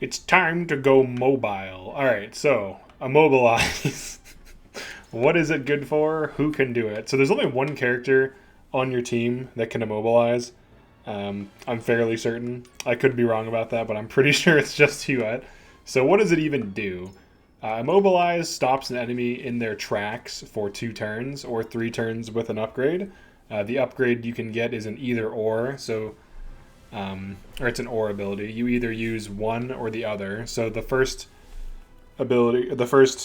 It's time to go mobile. All right, so Immobilize. What is it good for? Who can do it? So there's only one character on your team that can immobilize. I'm fairly certain. I could be wrong about that, but I'm pretty sure it's just Hugette. So what does it even do? Immobilize stops an enemy in their tracks for 2 turns or 3 turns with an upgrade. The upgrade you can get is an either or, or it's an or ability. You either use one or the other. So the first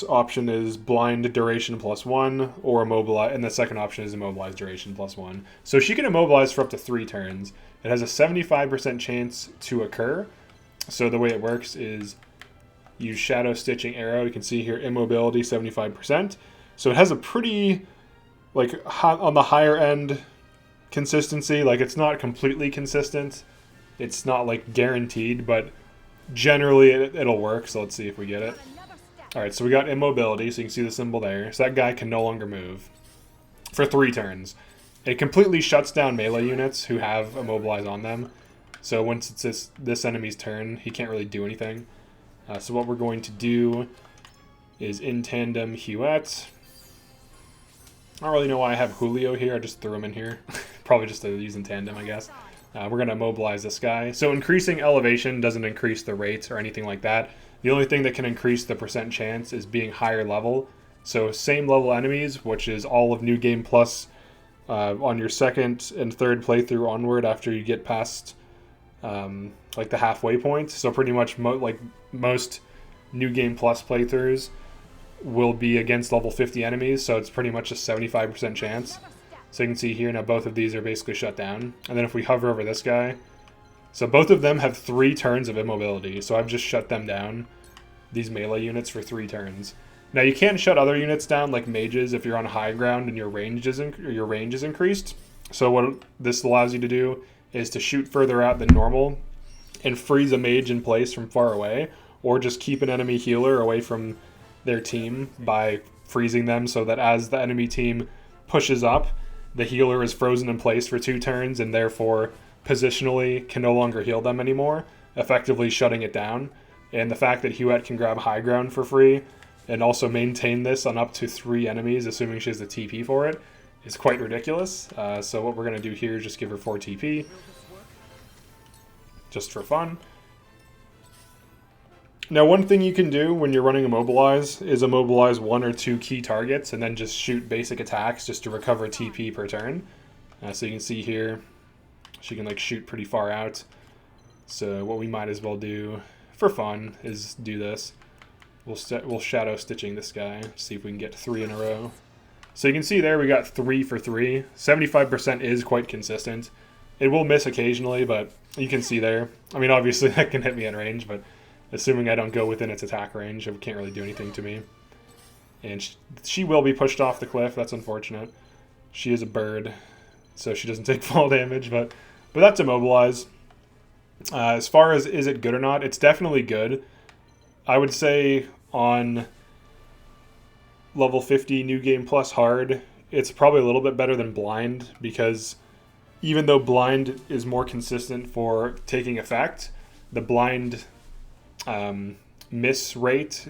option is blind duration +1 or immobilize, and the second option is immobilize duration +1. So she can immobilize for up to 3 turns. It has a 75% chance to occur. So the way it works is use shadow stitching arrow. You can see here immobility 75%. So it has a pretty on the higher end consistency. Like it's not completely consistent. It's not like guaranteed, but generally it'll work. So let's see if we get it. All right, so we got immobility, so you can see the symbol there. So that guy can no longer move for 3 turns. It completely shuts down melee units who have immobilize on them. So once it's this enemy's turn, he can't really do anything. So what we're going to do is in tandem Hugette. I don't really know why I have Julio here. I just threw him in here. Probably just to use in tandem, I guess. We're going to immobilize this guy. So increasing elevation doesn't increase the rates or anything like that. The only thing that can increase the percent chance is being higher level. So same level enemies, which is all of New Game Plus on your second and third playthrough onward after you get past the halfway point. So pretty much most New Game Plus playthroughs will be against level 50 enemies. So it's pretty much a 75% chance. So you can see here now both of these are basically shut down. And then if we hover over this guy, so both of them have 3 turns of immobility. So I've just shut them down, these melee units, for 3 turns. Now you can shut other units down like mages if you're on high ground and your range is increased. So what this allows you to do is to shoot further out than normal and freeze a mage in place from far away, or just keep an enemy healer away from their team by freezing them so that as the enemy team pushes up, the healer is frozen in place for 2 turns and therefore positionally can no longer heal them anymore, effectively shutting it down. And the fact that Hugette can grab high ground for free and also maintain this on up to 3 enemies, assuming she has the TP for it, is quite ridiculous. So what we're going to do here is just give her 4 TP, just for fun. Now, one thing you can do when you're running Immobilize is immobilize 1 or 2 key targets and then just shoot basic attacks just to recover TP per turn. So you can see here, she can shoot pretty far out. So what we might as well do for fun is do this. We'll shadow stitching this guy, see if we can get 3 in a row. So you can see there we got 3 for 3. 75% is quite consistent. It will miss occasionally, but you can see there. I mean, obviously that can hit me in range, but assuming I don't go within its attack range, it can't really do anything to me. And she will be pushed off the cliff. That's unfortunate. She is a bird, so she doesn't take fall damage, but that's Immobilize. As far as is it good or not, it's definitely good. I would say on level 50 New Game Plus hard, it's probably a little bit better than blind, because even though blind is more consistent for taking effect, the blind miss rate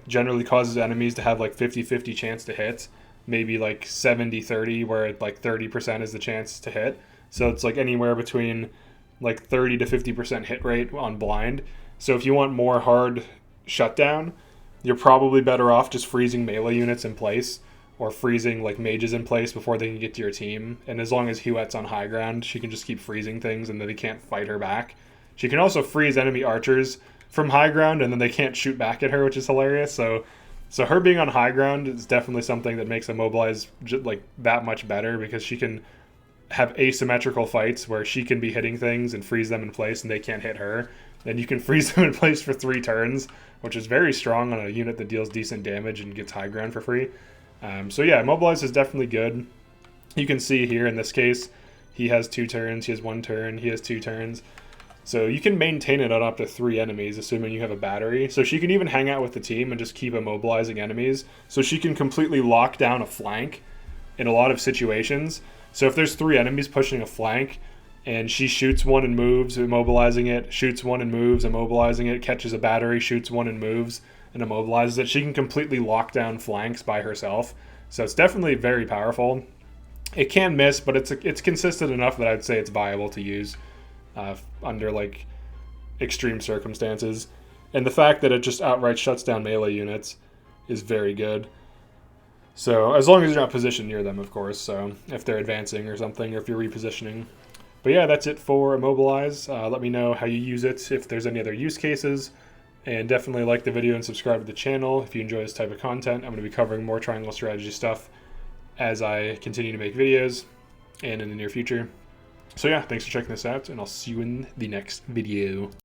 generally causes enemies to have 50-50 chance to hit, maybe 70-30, where 30% is the chance to hit. So it's anywhere between 30 to 50% hit rate on blind. So if you want more hard shutdown, you're probably better off just freezing melee units in place, or freezing mages in place before they can get to your team. And as long as Hugette's on high ground, she can just keep freezing things and then they can't fight her back. She can also freeze enemy archers from high ground and then they can't shoot back at her, which is hilarious. So her being on high ground is definitely something that makes Immobilize that much better, because she can have asymmetrical fights where she can be hitting things and freeze them in place and they can't hit her. Then you can freeze them in place for 3 turns, which is very strong on a unit that deals decent damage and gets high ground for free. So yeah, Immobilize is definitely good. You can see here in this case, he has 2 turns, he has 1 turn, he has 2 turns. So you can maintain it on up to 3 enemies, assuming you have a battery. So she can even hang out with the team and just keep immobilizing enemies. So she can completely lock down a flank in a lot of situations. So if there's 3 enemies pushing a flank and she shoots one and moves, immobilizing it, shoots one and moves, immobilizing it, catches a battery, shoots one and moves, and immobilizes it. She can completely lock down flanks by herself. So it's definitely very powerful. It can miss, but it's consistent enough that I'd say it's viable to use under like extreme circumstances. And the fact that it just outright shuts down melee units is very good. So as long as you're not positioned near them, of course. So if they're advancing or something, or if you're repositioning. But yeah, that's it for Immobilize. Let me know how you use it, if there's any other use cases. And definitely like the video and subscribe to the channel if you enjoy this type of content. I'm going to be covering more triangle strategy stuff as I continue to make videos and in the near future. So yeah, thanks for checking this out, and I'll see you in the next video.